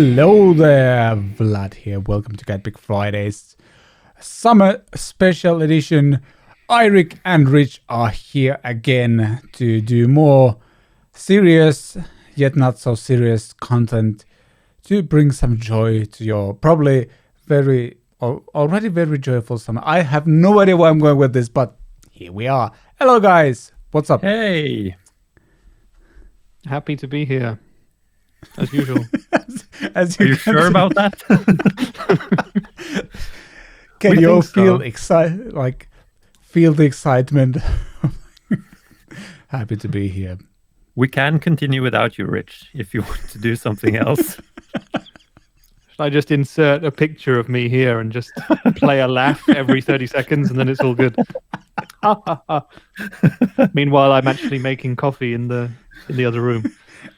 Hello there, Vlad here. Welcome to CatPick Fridays Summer Special Edition. Eirik and Rich are here again to do more serious, yet not so serious content to bring some joy to your probably already very joyful summer. I have no idea where I'm going with this, but here we are. Hello, guys. What's up? Hey. Happy to be here. As usual. As Are you sure about that? Can you all feel excited? Feel the excitement? Happy to be here. We can continue without you, Rich, if you want to do something else. Should I just insert a picture of me here and just play a laugh every 30 seconds and then it's all good? Meanwhile, I'm actually making coffee in the other room.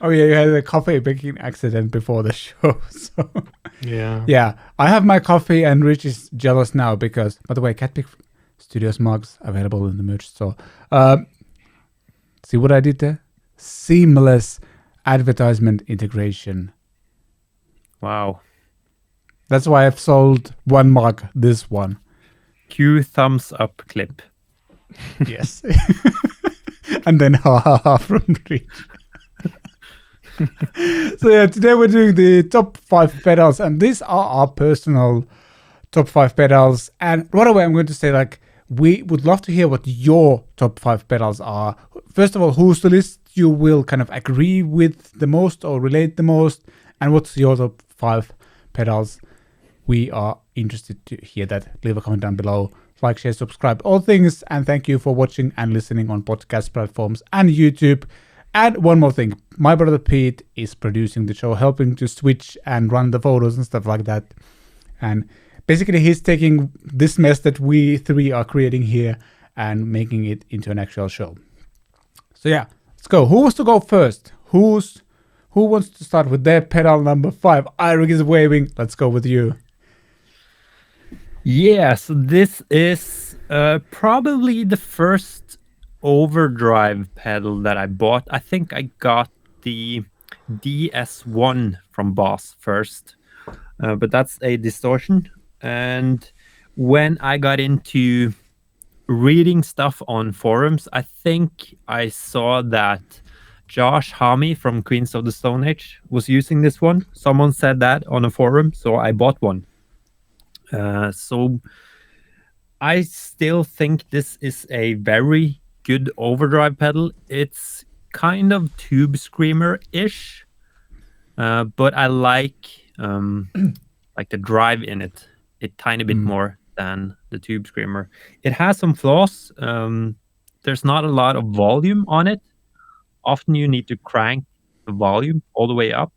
Oh yeah, you had a coffee making accident before the show. So Yeah. I have my coffee and Rich is jealous now because, by the way, CatPick Studios mugs available in the merch store. See what I did there? Seamless advertisement integration. Wow. That's why I've sold one mug, this one. Cue thumbs up clip. Yes. And then ha ha ha from Rich. So yeah, today we're doing the top 5 pedals, and these are our personal top 5 pedals. And right away, I'm going to say, we would love to hear what your top 5 pedals are. First of all, whose the list you will kind of agree with the most or relate the most, and what's your top 5 pedals? We are interested to hear that. Leave a comment down below. Like, share, subscribe, all things, and thank you for watching and listening on podcast platforms and YouTube. And one more thing, my brother Pete is producing the show, helping to switch and run the photos and stuff like that. And basically he's taking this mess that we three are creating here and making it into an actual show. So yeah, let's go. Who wants to go first? Who wants to start with their pedal number 5? Eirik is waving. Let's go with you. Yeah, so this is probably the first overdrive pedal that I bought. I think I got the DS1 from Boss first, but that's a distortion. And when I got into reading stuff on forums, I think I saw that Josh Homme from Queens of the Stone Age was using this one. Someone said that on a forum, so I bought one. So I still think this is a very good overdrive pedal. It's kind of tube screamer-ish, but I like the drive in it a tiny bit more than the tube screamer. It has some flaws. There's not a lot of volume on it. Often you need to crank the volume all the way up.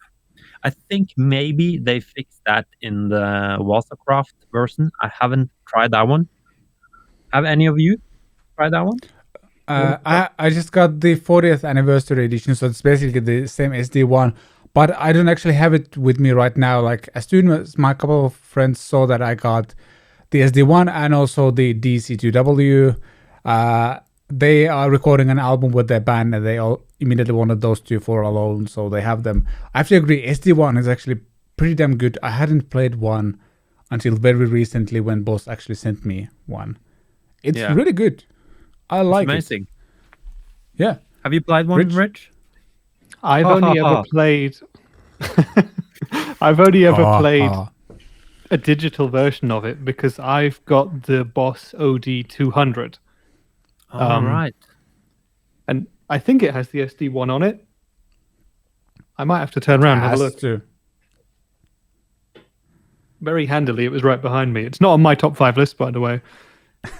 I think maybe they fixed that in the Watercraft version. I haven't tried that one. Have any of you tried that one? I just got the 40th anniversary edition, so it's basically the same SD1, but I don't actually have it with me right now. As soon as my couple of friends saw that I got the SD1 and also the DC2W, they are recording an album with their band and they all immediately wanted those two for alone, so they have them. I have to agree, SD1 is actually pretty damn good. I hadn't played one until very recently when Boss actually sent me one. It's really good. I like amazing. it. Yeah. Have you played one, Rich? I've only ever played a digital version of it because I've got the Boss OD200. Right. And I think it has the SD1 on it. I might have to turn around and have a look. Too. Very handily, it was right behind me. It's not on my top 5 list, by the way.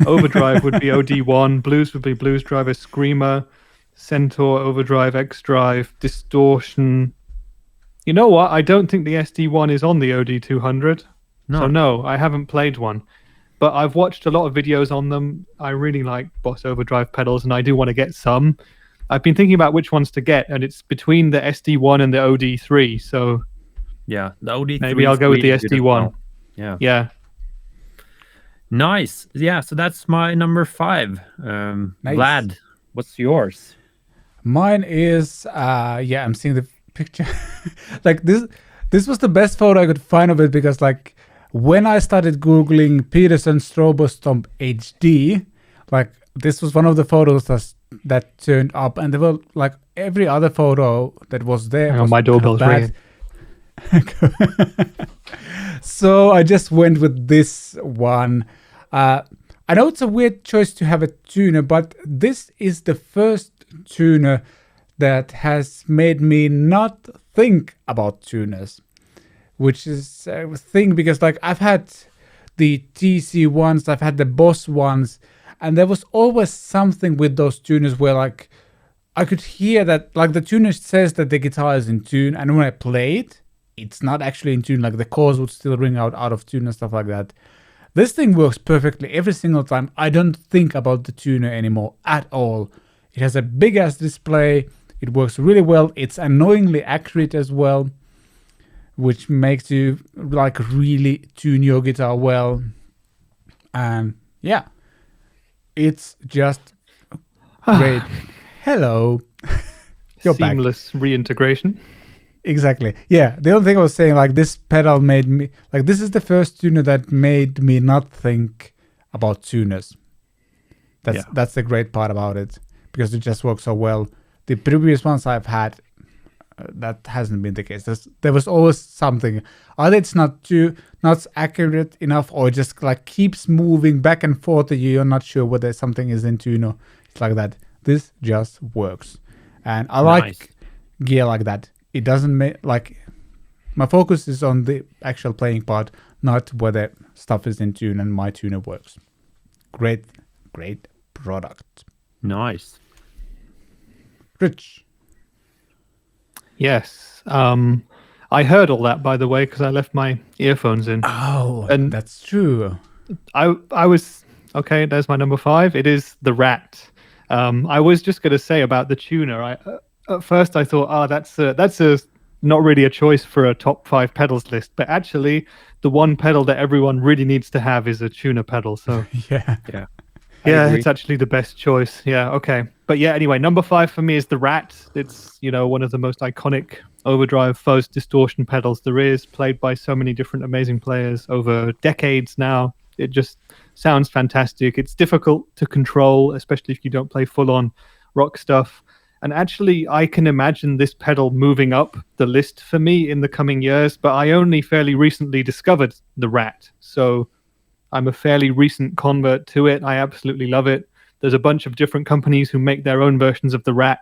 Overdrive would be OD1, Blues would be Blues Driver, Screamer, Centaur, Overdrive, X-Drive, Distortion. You know what? I don't think the SD1 is on the OD200. No. So no, I haven't played one. But I've watched a lot of videos on them. I really like Boss Overdrive pedals, and I do want to get some. I've been thinking about which ones to get, and it's between the SD1 and the OD3. So yeah, the OD3 maybe I'll go with the SD1. Well. Yeah. Nice. Yeah, so that's my number 5. Nice. Vlad, what's yours? Mine is I'm seeing the picture. This this was the best photo I could find of it because like when I started Googling Peterson Strobostomp HD, like this was one of the photos that turned up, and there were like every other photo that was there. Hang on, was my doorbell's kind of ringing. So I just went with this one. I know it's a weird choice to have a tuner, but this is the first tuner that has made me not think about tuners, which is a thing because like I've had the TC ones, I've had the Boss ones, and there was always something with those tuners where like I could hear that like the tuner says that the guitar is in tune, and when I play it, it's not actually in tune. Like the chords would still ring out of tune and stuff like that. This thing works perfectly every single time. I don't think about the tuner anymore at all. It has a big ass display. It works really well. It's annoyingly accurate as well, which makes you like really tune your guitar well. And yeah, it's just great. Hello. You're Seamless reintegration. Exactly. Yeah. The only thing I was saying, like this pedal made me like this is the first tuner that made me not think about tuners. That's the great part about it because it just works so well. The previous ones I've had, that hasn't been the case. There was always something. Either it's not accurate enough, or just like keeps moving back and forth. You're not sure whether something is in tune or it's like that. This just works, and I like gear like that. It doesn't make like my focus is on the actual playing part, not whether stuff is in tune and my tuner works. Great product. Nice. Rich. Yes. I heard all that, by the way, because I left my earphones in. Oh, And that's true. I was okay. There's my number 5. It is the Rat. I was just going to say about the tuner. At first I thought, that's a not really a choice for a top 5 pedals list, but actually the one pedal that everyone really needs to have is a tuner pedal. So Yeah. yeah, it's actually the best choice. Yeah, okay. But yeah, anyway, number 5 for me is the Rat. It's, one of the most iconic overdrive fuzz distortion pedals there is, played by so many different amazing players over decades now. It just sounds fantastic. It's difficult to control, especially if you don't play full-on rock stuff. And actually, I can imagine this pedal moving up the list for me in the coming years, but I only fairly recently discovered the Rat. So I'm a fairly recent convert to it. I absolutely love it. There's a bunch of different companies who make their own versions of the Rat.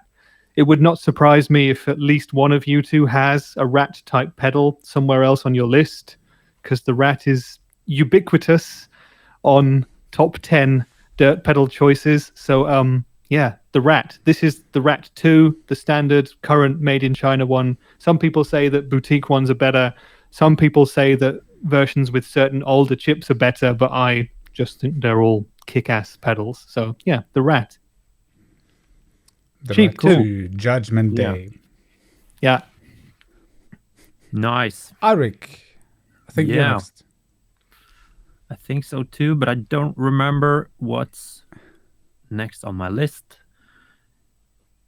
It would not surprise me if at least one of you two has a Rat-type pedal somewhere else on your list, because the Rat is ubiquitous on top 10 dirt pedal choices. So, yeah, the Rat. This is the Rat 2, the standard current made in China one. Some people say that boutique ones are better. Some people say that versions with certain older chips are better, but I just think they're all kick-ass pedals. So yeah, the Rat. The Cheap Rat too. 2, Judgment Yeah. Day. Yeah. Nice. Eirik, I think you're Yeah. next. I think so too, but I don't remember what's next on my list.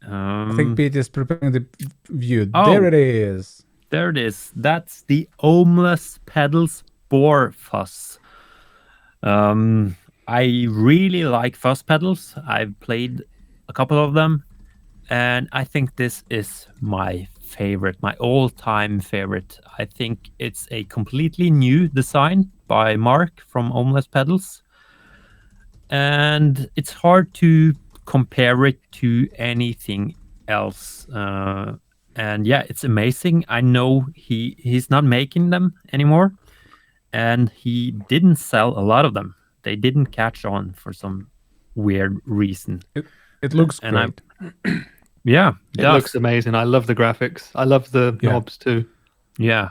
I think Pete is preparing the view. Oh. There it is. There it is. That's the Ohmless Pedals Bore Fuzz. I really like fuzz pedals. I've played a couple of them, and I think this is my favorite, my all-time favorite. I think it's a completely new design by Mark from Ohmless Pedals, and it's hard to compare it to anything else. And yeah, it's amazing. I know he's not making them anymore, and he didn't sell a lot of them. They didn't catch on for some weird reason. It looks And great. Yeah, It looks amazing. I love the graphics. I love the Yeah. knobs too. Yeah,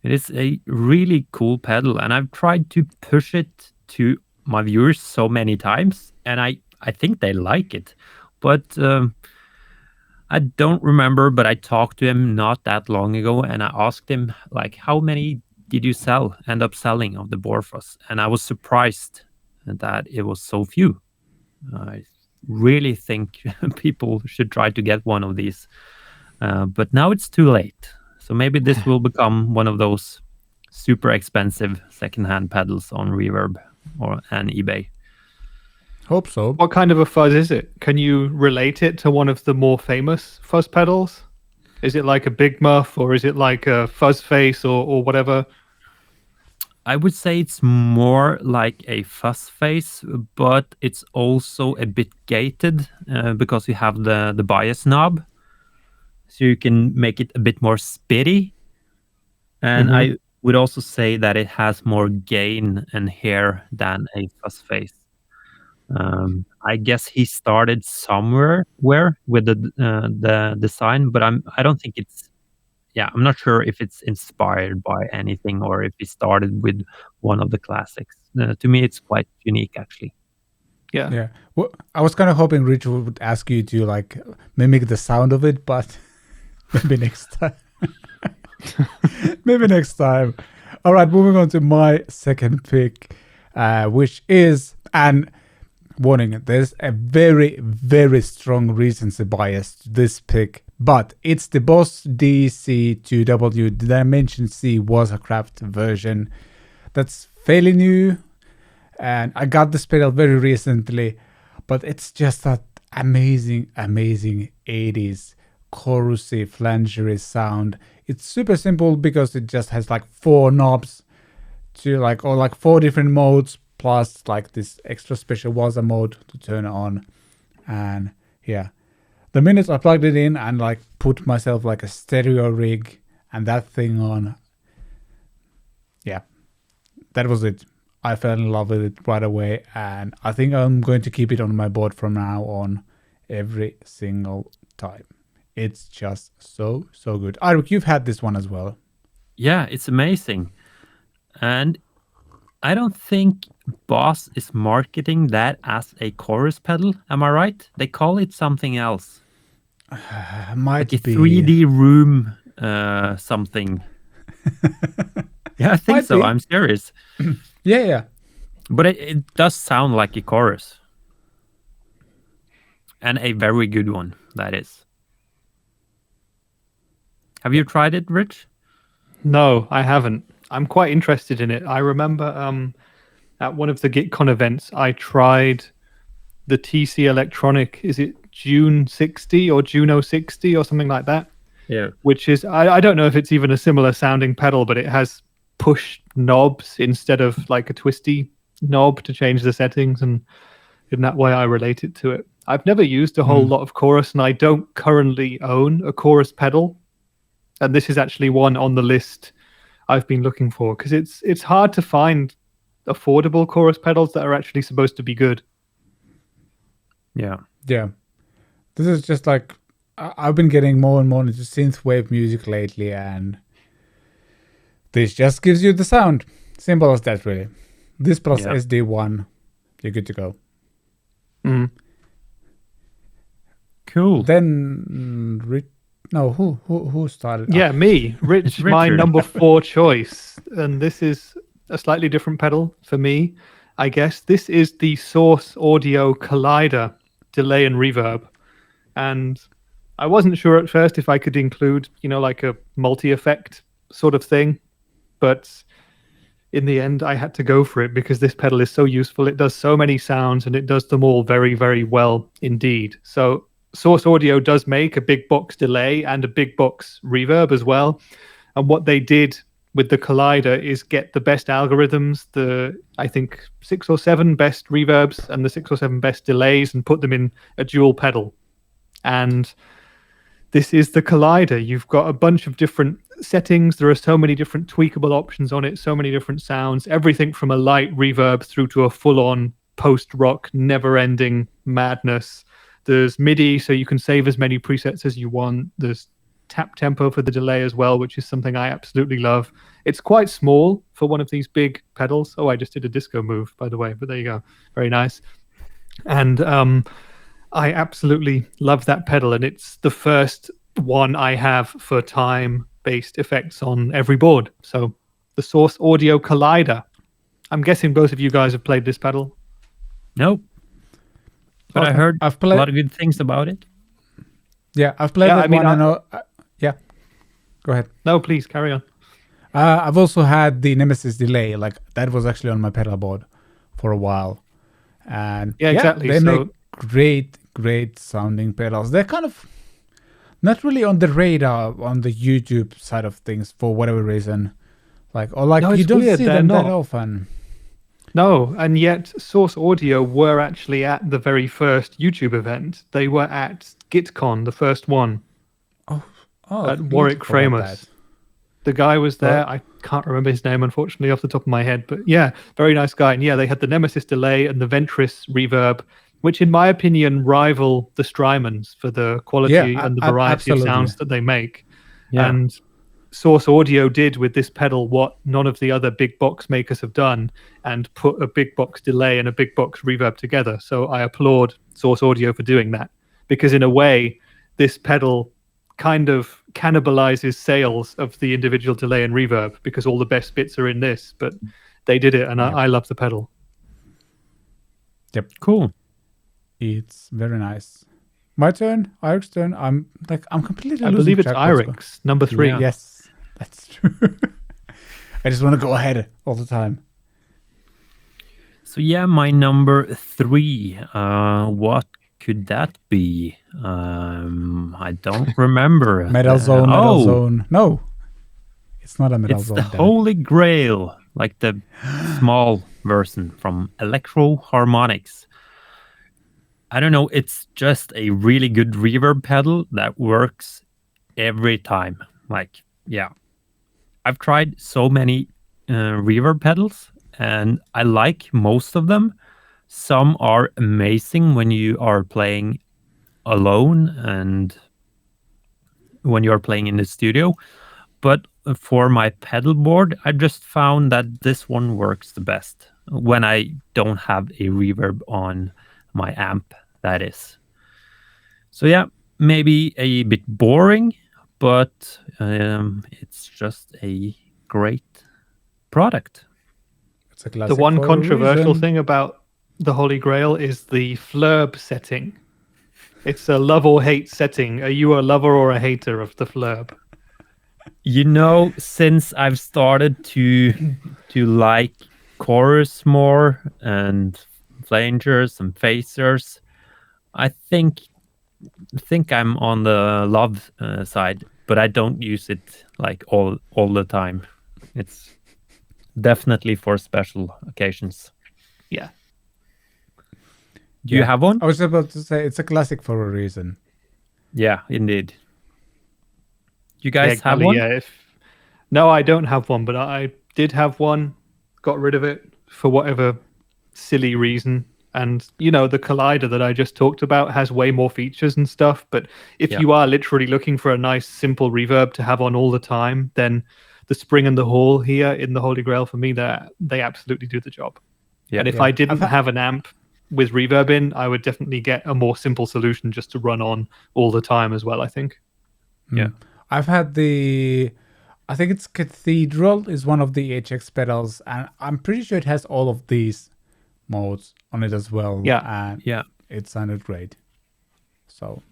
it is a really cool pedal, and I've tried to push it to my viewers so many times, and I think they like it, but I don't remember. But I talked to him not that long ago, and I asked him like, how many did you end up selling of the Borfos? And I was surprised that it was so few. I really think people should try to get one of these, but now it's too late. So maybe this will become one of those super expensive secondhand pedals on Reverb and eBay. Hope so. What kind of a fuzz is it? Can you relate it to one of the more famous fuzz pedals? Is it like a Big Muff, or is it like a Fuzz Face, or whatever? I would say it's more like a fuzz face, but it's also a bit gated because you have the bias knob. So you can make it a bit more spitty. And I would also say that it has more gain and hair than a fuzz face. I guess he started somewhere with the design, but I don't think it's. Yeah, I'm not sure if it's inspired by anything or if he started with one of the classics. To me, it's quite unique, actually. Yeah. Well, I was kind of hoping Rich would ask you to like mimic the sound of it, but maybe next time. Maybe next time. All right, moving on to my second pick, which is, and warning, there's a very, very strong recency bias to this pick, but it's the Boss DC2W Dimension C Watercraft version that's fairly new, and I got this pedal very recently, but it's just that amazing 80s chorusy flangery sound. It's super simple because it just has like 4 knobs to like, or like 4 different modes, plus like this extra special Waza mode to turn on. And yeah, the minute I plugged it in and like put myself like a stereo rig and that thing on, yeah, that was it. I fell in love with it right away, and I think I'm going to keep it on my board from now on every single time. It's just so good. Eirik, you've had this one as well. Yeah, it's amazing. And I don't think Boss is marketing that as a chorus pedal. Am I right? They call it something else. Might Like a be 3D room something. Yeah, I think Might so. be. I'm serious. Yeah. But it does sound like a chorus. And a very good one, that is. Have you tried it, Rich? No, I haven't. I'm quite interested in it. I remember at one of the GitCon events, I tried the TC Electronic. Is it June 60 or Juno 60 or something like that? Yeah. Which is, I don't know if it's even a similar sounding pedal, but it has push knobs instead of like a twisty knob to change the settings, and in that way I relate it to it. I've never used a whole lot of chorus, and I don't currently own a chorus pedal, and this is actually one on the list I've been looking for, because it's hard to find affordable chorus pedals that are actually supposed to be good. Yeah. This is just like, I've been getting more and more into synthwave music lately, and this just gives you the sound. Simple as that, really. This plus SD1, you're good to go. Cool. Then who started? Yeah, me, Rich, my Richard. number 4 choice, and this is a slightly different pedal for me, I guess. This is the Source Audio Collider delay and reverb, and I wasn't sure at first if I could include, like a multi-effect sort of thing, but in the end I had to go for it because this pedal is so useful. It does so many sounds, and it does them all very, very well indeed. So Source Audio does make a big box delay and a big box reverb as well. And what they did with the Collider is get the best algorithms, I think 6 or 7 best reverbs and the 6 or 7 best delays, and put them in a dual pedal. And this is the Collider. You've got a bunch of different settings. There are so many different tweakable options on it, so many different sounds, everything from a light reverb through to a full-on post-rock, never-ending madness. There's MIDI, so you can save as many presets as you want. There's tap tempo for the delay as well, which is something I absolutely love. It's quite small for one of these big pedals. Oh, I just did a disco move, by the way, but there you go. Very nice. And I absolutely love that pedal, and it's the first one I have for time-based effects on every board. So the Source Audio Collider. I'm guessing both of you guys have played this pedal. Nope. But I heard I've a lot of good things about it. Yeah, I've played with one. I Go ahead. No, please carry on. I've also had the Nemesis delay. Like that was actually on my pedal board for a while, and Yeah, exactly. they So- make great sounding pedals. They're kind of not really on the radar on the YouTube side of things for whatever reason. Like No, you it's don't weird, see they're them that not. often. No, and yet Source Audio were actually at the very first YouTube event. They were at GitCon, the first one, Oh, at beautiful Warwick about Framers. that. The guy was there. Well- I can't remember his name, unfortunately, off the top of my head. But yeah, very nice guy. And yeah, they had the Nemesis delay and the Ventris reverb, which in my opinion rival the Strymons for the quality Yeah, and the variety absolutely. of sounds that they make. Yeah. And Source Audio did with this pedal what none of the other big box makers have done, and put a big box delay and a big box reverb together. So I applaud Source Audio for doing that, because in a way, this pedal kind of cannibalizes sales of the individual delay and reverb, because all the best bits are in this, but they did it, and I love the pedal. Cool. It's very nice. My turn, Eirik's turn. I'm completely. I losing believe it's track what's going- Eirik's number 3. Yeah. Yes, that's true. I just want to go ahead all the time. So yeah, my number 3. What could that be? I don't remember. Metal Zone, Metal Oh, Zone. No, it's not a Metal it's Zone. the damn it. Holy Grail, like the small version from Electro Harmonics. I don't know. It's just a really good reverb pedal that works every time. Like, yeah, I've tried so many reverb pedals, and I like most of them. Some are amazing when you are playing alone and when you are playing in the studio. But for my pedal board, I just found that this one works the best when I don't have a reverb on my amp, that is. So yeah, maybe a bit boring, but it's just a great product. It's a classic The one for a controversial reason. thing about the Holy Grail is the flurb setting. It's a love or hate setting. Are you a lover or a hater of the flurb? You know, since I've started to like chorus more and flangers and phasers, I think I'm on the love side, but I don't use it like all the time. It's definitely for special occasions. Yeah. Do you have one? I was about to say it's a classic for a reason. Yeah, indeed. You guys Yeah, have Gally, one? Yeah, No, I don't have one, but I did have one, got rid of it for whatever silly reason. And, you know, the Collider that I just talked about has way more features and stuff. But if Yeah. you are literally looking for a nice, simple reverb to have on all the time, then the Spring and the Hall here in the Holy Grail, for me, they absolutely do the job. Yeah. And if Yeah. I didn't I've ha- have an amp with reverb in, I would definitely get a more simple solution just to run on all the time as well, I think. Yeah. I've had I think it's Cathedral is one of the HX pedals, and I'm pretty sure it has all of these modes on it as well. Yeah. And Yeah. it sounded great. So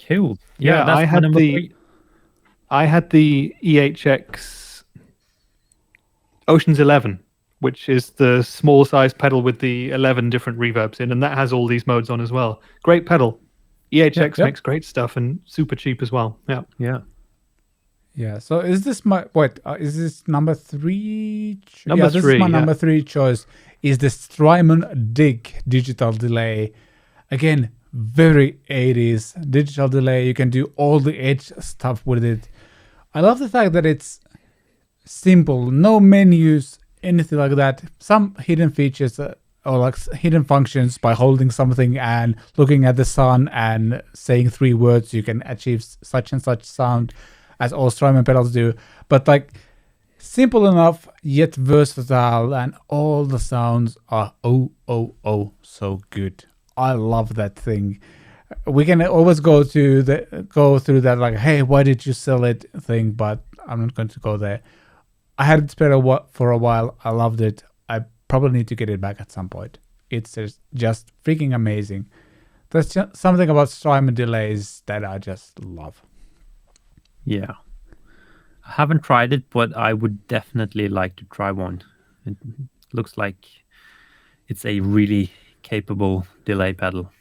Cool. Yeah, that's I my had number the- 3. I had the EHX Oceans 11, which is the small size pedal with the 11 different reverbs in, and that has all these modes on as well. Great pedal. EHX Yep. makes great stuff and super cheap as well. Yeah. Yeah. yeah. So is this is this number 3? Number this 3, is my yeah. number 3 choice. Is the Strymon Dig digital delay. Again, very 80s digital delay. You can do all the edge stuff with it. I love the fact that it's simple, no menus, anything like that. Some hidden features or like hidden functions by holding something and looking at the sun and saying 3 words, you can achieve such and such sound, as all Strymon pedals do. But like simple enough yet versatile, and all the sounds are so good. I love that thing. We can always go through that like, hey, why did you sell it thing, but I'm not going to go there. I had it for a while. I loved it. I probably need to get it back at some point. It's just freaking amazing. There's just something about Strymon delays that I just love. Yeah. I haven't tried it, but I would definitely like to try one. It looks like it's a really capable delay pedal.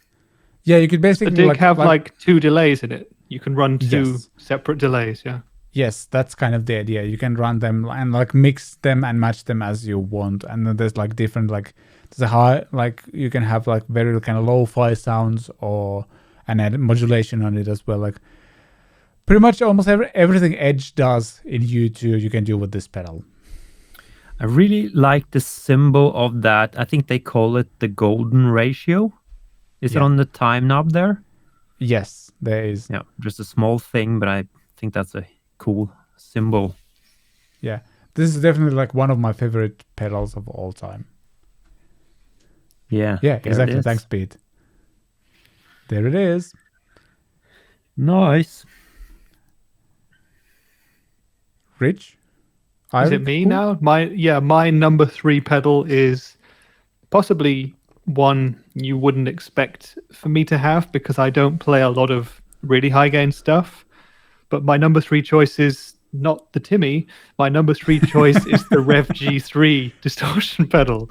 Yeah, you could The basically DIG have like 2 delays in it. You can run 2 Yes. separate delays. Yeah. Yes, that's kind of the idea. You can run them and like mix them and match them as you want. And then there's like different like there's a high like you can have like very kind of lo-fi sounds or and add modulation on it as well. Like pretty much almost everything Edge does in U2 you can do with this pedal. I really like the symbol of that. I think they call it the golden ratio. Is it Yeah. on the time knob there? Yes, there is. Yeah, just a small thing, but I think that's a cool symbol. Yeah. This is definitely like one of my favorite pedals of all time. Yeah. Yeah, there it exactly. is. Thanks, Pete. There it is. Nice. Rich? Is it Eirik? me Cool? now? My number 3 pedal is possibly one you wouldn't expect for me to have because I don't play a lot of really high gain stuff. But my number 3 choice is not the Timmy. My number 3 choice is the Rev G3 distortion pedal,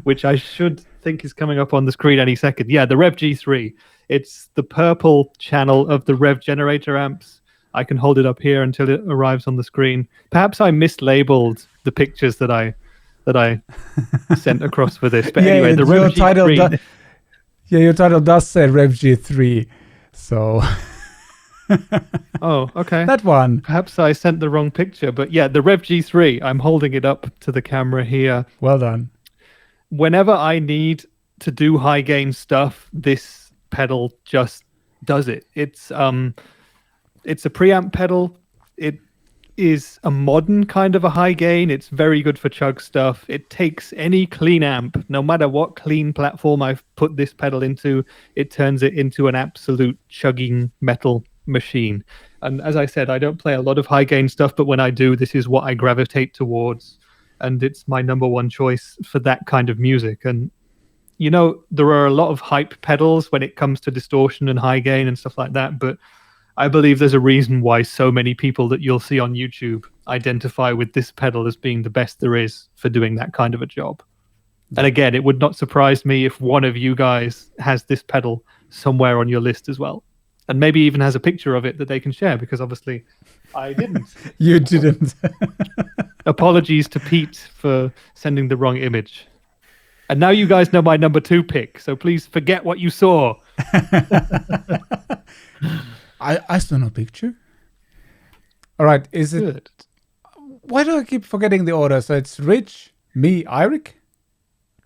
which I should think is coming up on the screen any second. Yeah, the Rev G3. It's the purple channel of the Rev generator amps. I can hold it up here until it arrives on the screen. Perhaps I mislabeled the pictures that I sent across for this. But anyway, the Rev G3. Your title does say Rev G3. So Oh, okay. that one. Perhaps I sent the wrong picture, but yeah, the Rev G3. I'm holding it up to the camera here. Well done. Whenever I need to do high gain stuff, this pedal just does it. It's a preamp pedal. It is a modern kind of a high gain. It's very good for chug stuff. It takes any clean amp, no matter what clean platform I've put this pedal into, it turns it into an absolute chugging metal machine. And as I said, I don't play a lot of high gain stuff, but when I do, this is what I gravitate towards. And it's my number 1 choice for that kind of music. And you know, there are a lot of hype pedals when it comes to distortion and high gain and stuff like that, but I believe there's a reason why so many people that you'll see on YouTube identify with this pedal as being the best there is for doing that kind of a job. And again, it would not surprise me if one of you guys has this pedal somewhere on your list as well. And maybe even has a picture of it that they can share, because obviously I didn't. You didn't. Apologies to Pete for sending the wrong image. And now you guys know my number 2 pick, so please forget what you saw. I saw no picture. All right, is it? Good. Why do I keep forgetting the order? So it's Rich, me, Eirik.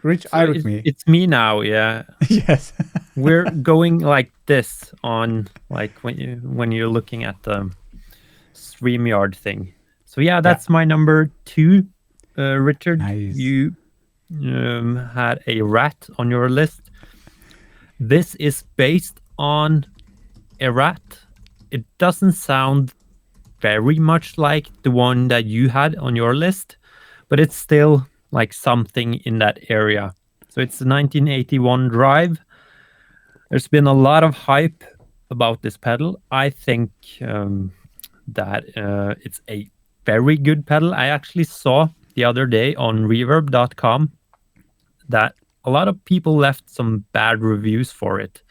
Rich, Eirik, me. It's me now, yeah. Yes. We're going like this on like when you're looking at the StreamYard thing. So yeah, that's my number 2. Richard, Nice. you had a rat on your list. This is based on a rat. It doesn't sound very much like the one that you had on your list, but it's still like something in that area. So it's a 1981 drive. There's been a lot of hype about this pedal. I think that it's a very good pedal. I actually saw the other day on reverb.com that a lot of people left some bad reviews for it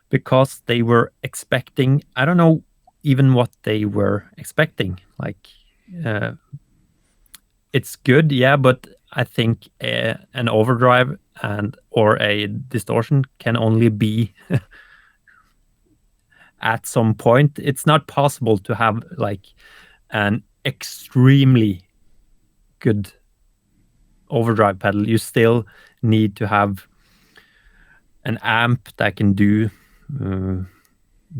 because they were expecting, I don't know even what they were expecting. Like, it's good, yeah, but I think an overdrive or a distortion can only be at some point. It's not possible to have like an extremely good overdrive pedal. You still need to have an amp that can do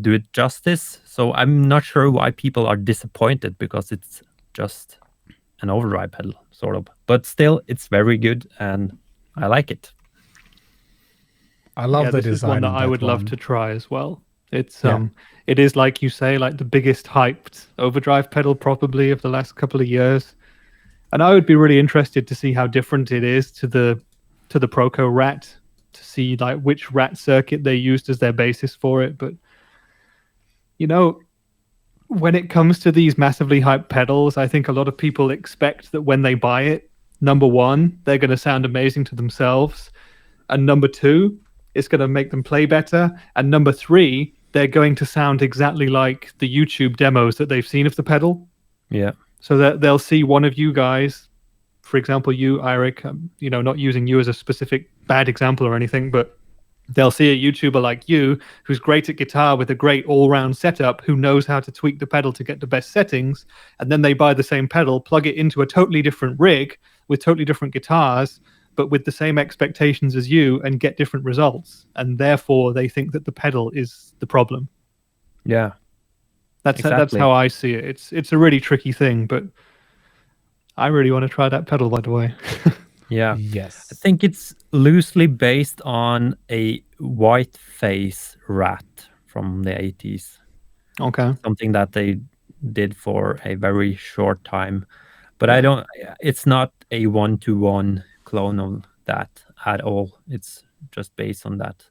it justice. So I'm not sure why people are disappointed, because it's just an overdrive pedal, sort of. But still, it's very good, and I like it. I love the this is design. one that of I would love one. to try as well. It's it is, like you say, like the biggest hyped overdrive pedal probably of the last couple of years. And I would be really interested to see how different it is to the Proco Rat, to see like which Rat circuit they used as their basis for it. But you know, when it comes to these massively hyped pedals, I think a lot of people expect that when they buy it, number one, they're going to sound amazing to themselves. And number two, it's going to make them play better. And number three, they're going to sound exactly like the YouTube demos that they've seen of the pedal. Yeah. So that they'll see one of you guys, for example, you, Eirik, not using you as a specific bad example or anything, but they'll see a YouTuber like you who's great at guitar with a great all-round setup, who knows how to tweak the pedal to get the best settings, and then they buy the same pedal, plug it into a totally different rig with totally different guitars, but with the same expectations as you, and get different results. And therefore, they think that the pedal is the problem. Yeah. That's Exactly. how I see it. It's a really tricky thing, but I really want to try that pedal, by the way. Yeah. Yes. I think it's loosely based on a white face rat from the 80s. Okay. Something that they did for a very short time. But I don't, it's not a one-to-one clone of that at all. It's just based on that.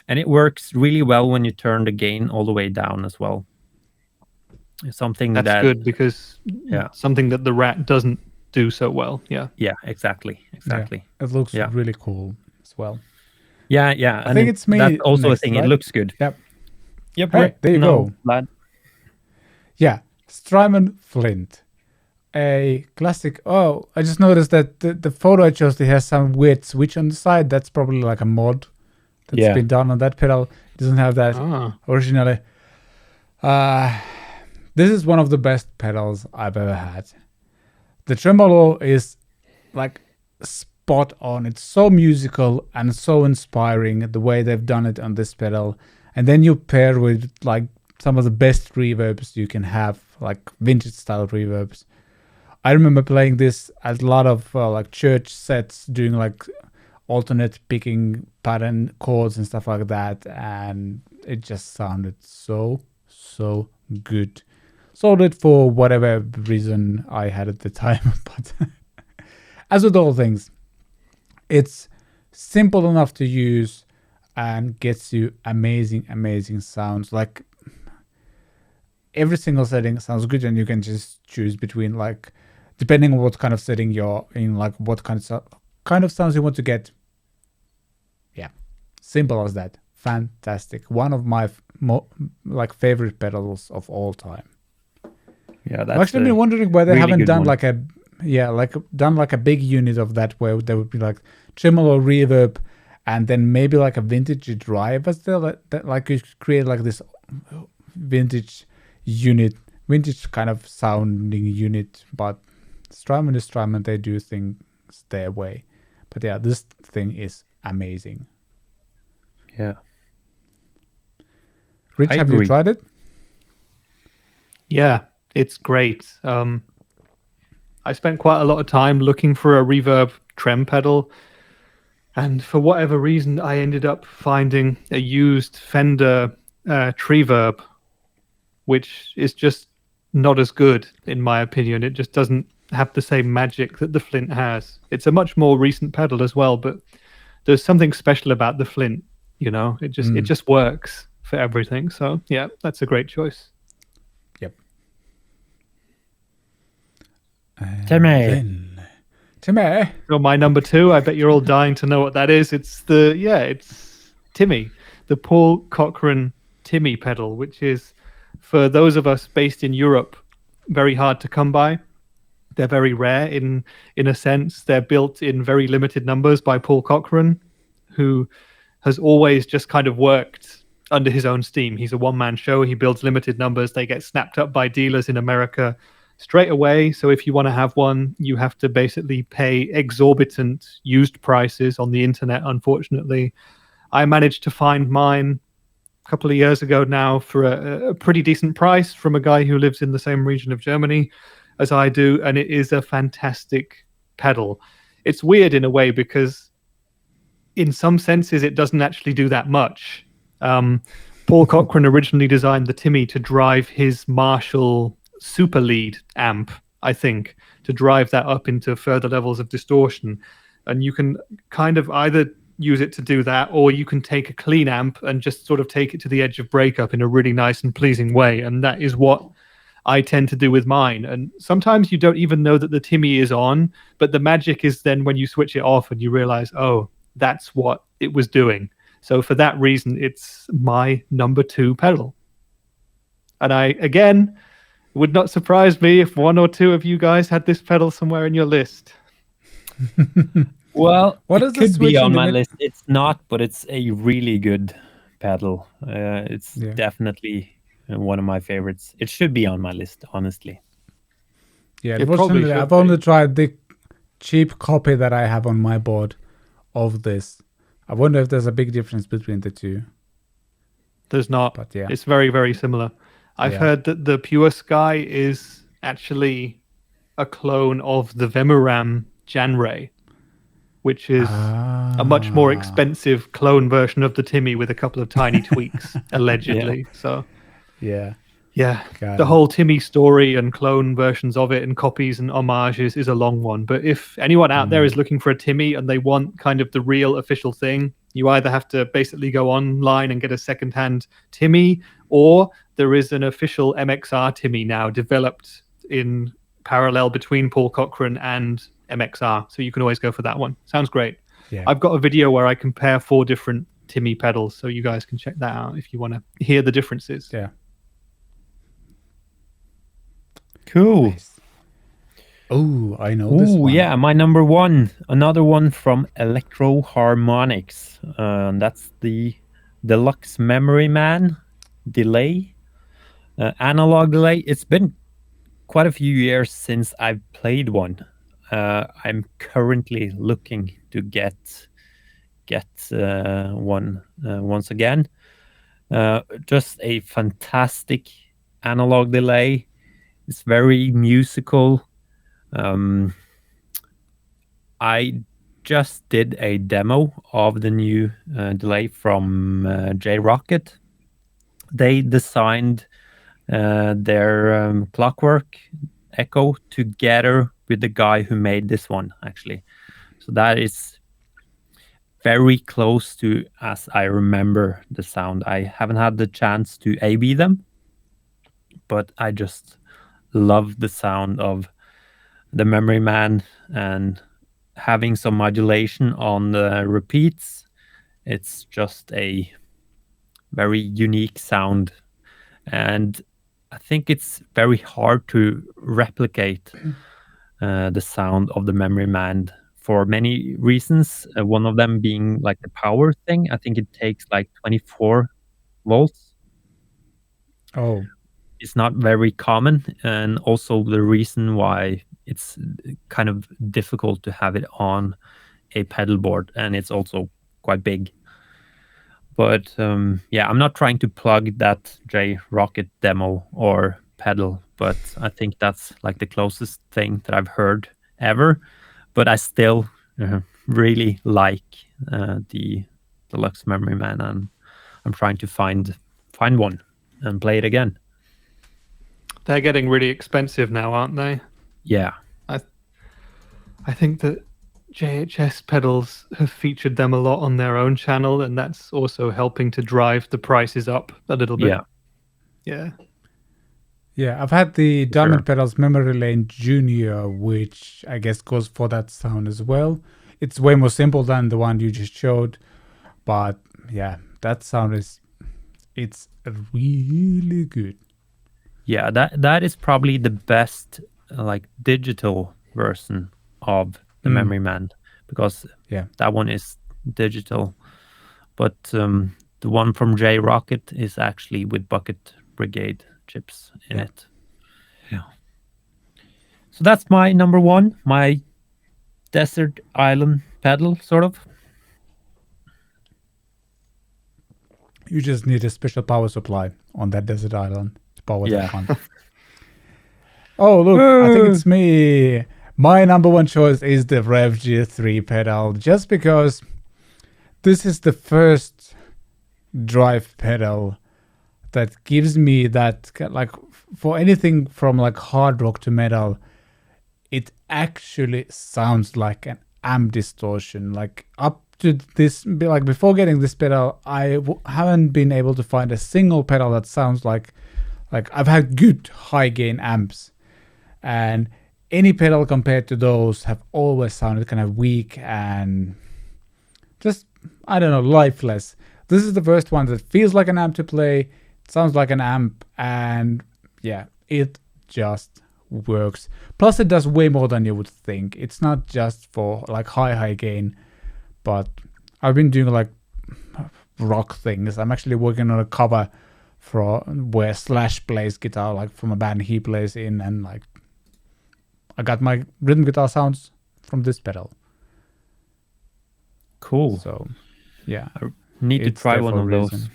And it works really well when you turn the gain all the way down as well. Something That's good, because something that the rat doesn't do so well. Yeah. Yeah, exactly. Yeah, it looks really cool as well. Yeah. I think it's me. That's also next, a thing. right? It looks good. Yep. Yep. Hey, there you go. Vlad. Yeah, Strymon Flint, a classic. Oh, I just noticed that the photo I chose, it has some weird switch on the side. That's probably like a mod that's been done on that pedal. It doesn't have that originally. This is one of the best pedals I've ever had. The tremolo is like spot on. It's so musical and so inspiring the way they've done it on this pedal. And then you pair with like some of the best reverbs you can have, like vintage style reverbs. I remember playing this at a lot of like church sets, doing like alternate picking pattern chords and stuff like that. And it just sounded so good. Sold it for whatever reason I had at the time, but as with all things, it's simple enough to use and gets you amazing sounds. Like every single setting sounds good, and you can just choose between, like, depending on what kind of setting you're in, like what kind of sounds you want to get. Yeah, simple as that. Fantastic. One of my favorite pedals of all time. Yeah, that's I've actually been wondering why they really haven't done one. like a big unit of that, where there would be like tremolo, reverb, and then maybe like a vintage drive as well. That like you create like this vintage kind of sounding unit. But Strymon is Strymon; they do things their way. But yeah, this thing is amazing. Yeah. Rich, have you tried it? Yeah, it's great. I spent quite a lot of time looking for a reverb trem pedal, and for whatever reason, I ended up finding a used Fender Treverb, which is just not as good, in my opinion. It just doesn't have the same magic that the Flint has. It's a much more recent pedal as well, but there's something special about the Flint. It just works for everything. So yeah, that's a great choice. Yep. Timmy. So my number two, I bet you're all dying to know what that is. It's Timmy, the Paul Cochran Timmy pedal, which is, for those of us based in Europe, very hard to come by. They're very rare in a sense. They're built in very limited numbers by Paul Cochran, who has always just kind of worked under his own steam. He's a one-man show. He builds limited numbers. They get snapped up by dealers in America straight away. So if you want to have one, you have to basically pay exorbitant used prices on the internet, unfortunately. I managed to find mine a couple of years ago now for a pretty decent price from a guy who lives in the same region of Germany as I do, and it is a fantastic pedal. It's weird in a way, because in some senses it doesn't actually do that much. Paul Cochran originally designed the Timmy to drive his Marshall Super Lead amp, I think, to drive that up into further levels of distortion. And you can kind of either use it to do that, or you can take a clean amp and just sort of take it to the edge of breakup in a really nice and pleasing way. And that is what I tend to do with mine. And sometimes you don't even know that the Timmy is on, but the magic is then when you switch it off and you realize, oh, that's what it was doing. So for that reason, it's my number 2 pedal. And again, it would not surprise me if 1 or 2 of you guys had this pedal somewhere in your list. Well, What it is the could switch be in on the my mid- list. It's not, but it's a really good pedal. It's Yeah. definitely one of my favorites. It should be on my list, honestly. Yeah, It probably unfortunately, should I've only be. tried the cheap copy that I have on my board of this. I wonder if there's a big difference between the two. There's not. But yeah. It's very, very similar. I've Yeah. heard that the Pure Sky is actually a clone of the Vemuram Janray, which is a much more expensive clone version of the Timmy with a couple of tiny tweaks, allegedly. So, Yeah. yeah, Got the it. whole Timmy story and clone versions of it and copies and homages is a long one. But if anyone out there is looking for a Timmy and they want kind of the real official thing, you either have to basically go online and get a secondhand Timmy, or there is an official MXR Timmy now developed in parallel between Paul Cochran and MXR. So you can always go for that one. Sounds great. Yeah. I've got a video where I compare 4 different Timmy pedals, so you guys can check that out if you want to hear the differences. Yeah. Cool. Nice. Oh, I know this Oh, one. yeah, my number 1. Another one from Electro Harmonics. That's the Deluxe Memory Man delay. Analog delay. It's been quite a few years since I've played one. I'm currently looking to get one once again. Just a fantastic analog delay. It's very musical. I just did a demo of the new delay from J-Rocket. They designed their Clockwork Echo together with the guy who made this one, actually. So that is very close to as I remember the sound. I haven't had the chance to A/B them, but I just love the sound of the Memory Man, and having some modulation on the repeats. It's just a very unique sound, and I think it's very hard to replicate the sound of the Memory Man for many reasons. One of them being like the power thing. I think it takes like 24 volts. Oh, It's not very common, and also the reason why it's kind of difficult to have it on a pedal board, and it's also quite big. But yeah, I'm not trying to plug that J-Rocket demo or pedal, but I think that's like the closest thing that I've heard ever. But I still really like the Deluxe Memory Man, and I'm trying to find one and play it again. They're getting really expensive now, aren't they? Yeah. I think that JHS pedals have featured them a lot on their own channel, and that's also helping to drive the prices up a little bit. Yeah. Yeah. yeah. I've had the Diamond Pedals Memory Lane Junior, which I guess goes for that sound as well. It's way more simple than the one you just showed, but yeah, that sound it's really good. Yeah, that is probably the best like digital version of the Memory Man, because Yeah. that one is digital, but the one from J-Rocket is actually with Bucket Brigade chips in it. Yeah. So that's my number 1, my desert island pedal, sort of. You just need a special power supply on that desert island to power that one. Oh, look, I think it's me. My number 1 choice is the Rev G3 pedal, just because this is the first drive pedal that gives me that, like, for anything from like hard rock to metal, it actually sounds like an amp distortion. Like up to this, like before getting this pedal, I haven't been able to find a single pedal that sounds like Like I've had good high gain amps, and any pedal compared to those have always sounded kind of weak and just, I don't know, lifeless. This is the first one that feels like an amp to play. It sounds like an amp, and yeah, it just works. Plus it does way more than you would think. It's not just for like high gain, but I've been doing like rock things. I'm actually working on a cover for where Slash plays guitar, like from a band he plays in, and like I got my rhythm guitar sounds from this pedal. Cool. So yeah, I need to try one of those.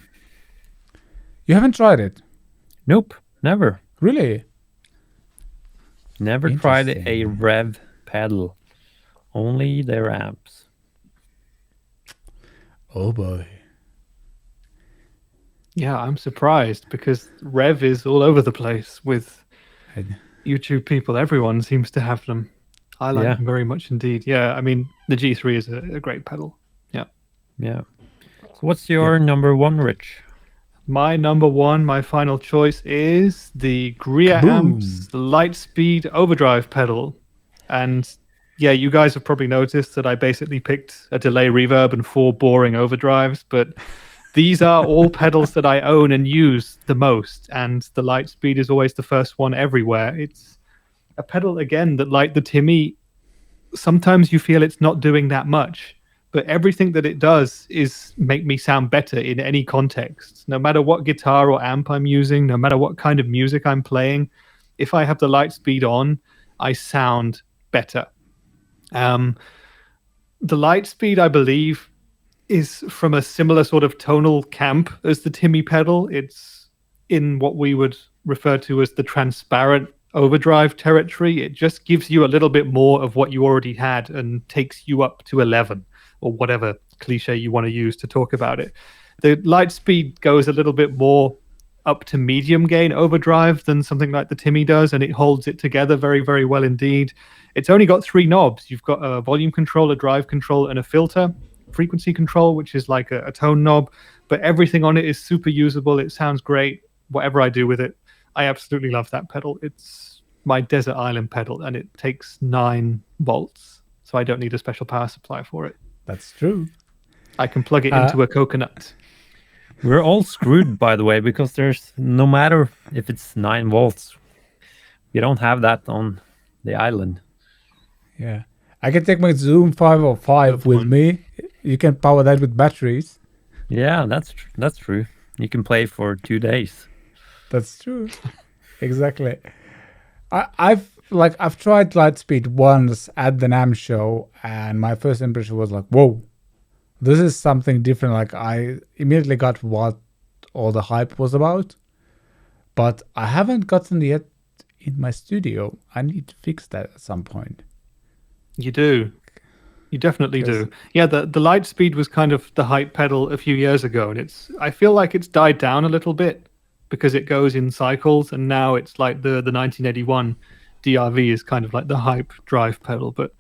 You haven't tried it? Nope, never. Really? Never tried a Rev pedal. Only their amps. Oh boy. Yeah, I'm surprised because Rev is all over the place with YouTube people. Everyone seems to have them. I like them very much indeed. Yeah, I mean, the G3 is a great pedal. Yeah. Yeah. So what's your number one, Rich? My number one, my final choice is the Gria Amps Lightspeed Overdrive pedal. And yeah, you guys have probably noticed that I basically picked a delay reverb and 4 boring overdrives, but these are all pedals that I own and use the most, and the Lightspeed is always the first one everywhere. It's a pedal, again, that like the Timmy, sometimes you feel it's not doing that much, but everything that it does is make me sound better in any context. No matter what guitar or amp I'm using, no matter what kind of music I'm playing, if I have the Lightspeed on, I sound better. The Lightspeed, I believe, is from a similar sort of tonal camp as the Timmy pedal. It's in what we would refer to as the transparent overdrive territory. It just gives you a little bit more of what you already had and takes you up to 11, or whatever cliche you want to use to talk about it. The Lightspeed goes a little bit more up to medium gain overdrive than something like the Timmy does, and it holds it together very, very well indeed. It's only got 3 knobs. You've got a volume control, a drive control, and a filter. Frequency control, which is like a tone knob, but everything on it is super usable. It sounds great. Whatever I do with it, I absolutely love that pedal. It's my desert island pedal, and it takes 9 volts, so I don't need a special power supply for it. That's true. I can plug it into a coconut. We're all screwed, by the way, because there's no matter if it's 9 volts, you don't have that on the island. Yeah, I can take my Zoom 505 with me. You can power that with batteries. Yeah, that's true. You can play for 2 days. That's true. Exactly. I've tried Lightspeed once at the NAMM show, and my first impression was like, whoa, this is something different. Like I immediately got what all the hype was about, but I haven't gotten yet in my studio. I need to fix that at some point. You do. You definitely do. Yeah, the Lightspeed was kind of the hype pedal a few years ago, and I feel like it's died down a little bit because it goes in cycles, and now it's like the 1981 DRV is kind of like the hype drive pedal. But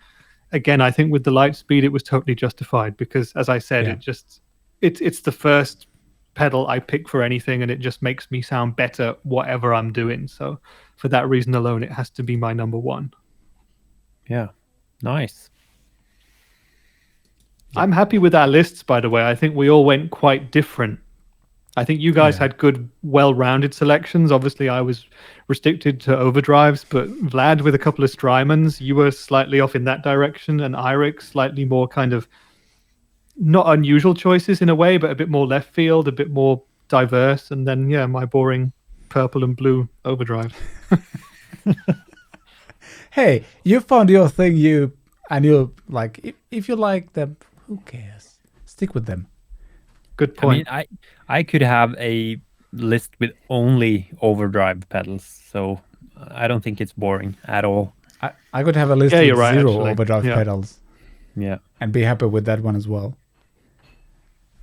again, I think with the Lightspeed, it was totally justified because, as I said, it's the first pedal I pick for anything, and it just makes me sound better whatever I'm doing. So for that reason alone, it has to be my number one. Yeah, nice. I'm happy with our lists, by the way. I think we all went quite different. I think you guys had good, well-rounded selections. Obviously, I was restricted to overdrives, but Vlad with a couple of Strymons, you were slightly off in that direction, and Eirik slightly more kind of not unusual choices in a way, but a bit more left field, a bit more diverse, and then, yeah, my boring purple and blue overdrive. Hey, you found your thing, you're like, if you like them, who cares? Stick with them. Good point. I mean, I could have a list with only overdrive pedals, so I don't think it's boring at all. I could have a list with zero overdrive pedals. Yeah. And be happy with that one as well.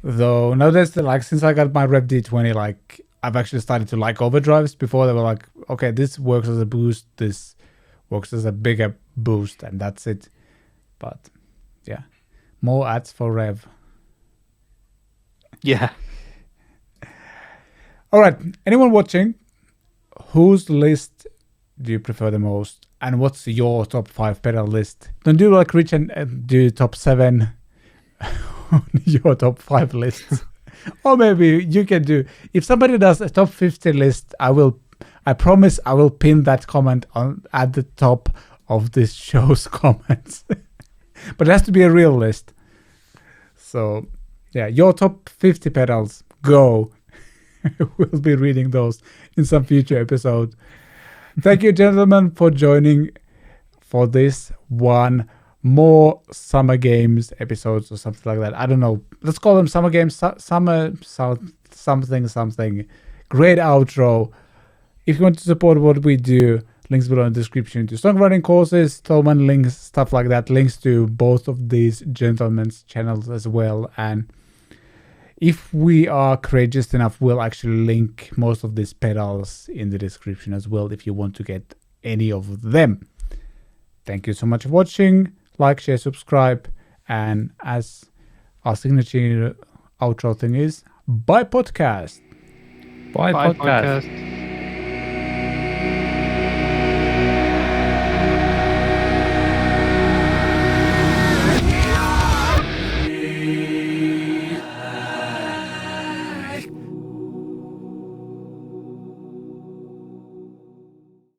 Though nowadays, since I got my Rev D20, like I've actually started to like overdrives. Before they were like, okay, this works as a boost, this works as a bigger boost, and that's it. But yeah, more ads for Rev. Yeah. All right. Anyone watching whose list do you prefer the most? And what's your top 5 pedal list? Don't do like Rich and do top 7 on your top 5 lists. Or maybe you can do, if somebody does a top 50 list, I promise I will pin that comment at the top of this show's comments. But it has to be a real list. So yeah, your top 50 pedals, go. We'll be reading those in some future episode. Thank you, gentlemen, for joining for this one more Summer Games episodes or something like that. I don't know. Let's call them Summer Games, something. Great outro. If you want to support what we do, links below in the description to songwriting courses, Thoman links, stuff like that. Links to both of these gentlemen's channels as well. And if we are courageous enough, we'll actually link most of these pedals in the description as well if you want to get any of them. Thank you so much for watching. Like, share, subscribe. And as our signature outro thing is, bye podcast. Bye, podcast. podcast.